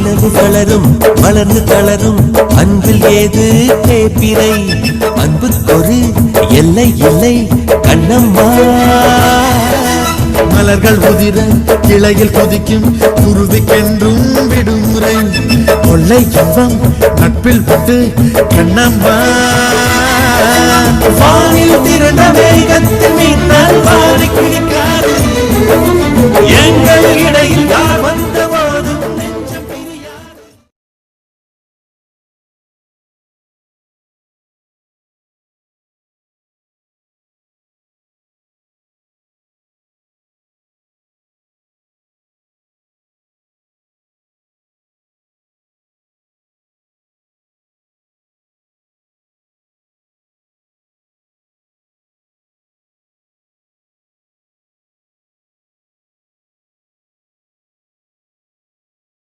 நிலவு வளரும் வளர்ந்து தளரும் அன்பில் ஏது தேப்பிரை அன்புக்கொரு எல்லை இல்லை கண்ணம்மா மலர்கள் உதிர கிளையில் கொதிக்கும் குருவிக்கென்றும் விடுமுறை கொள்ளை இன்பம் நட்பில் பட்டு கண்ணம்மா வானில் திரண்ட வேகத்தில் மின்னல் வாரி கிழிக்காது எங்கள் இடையில்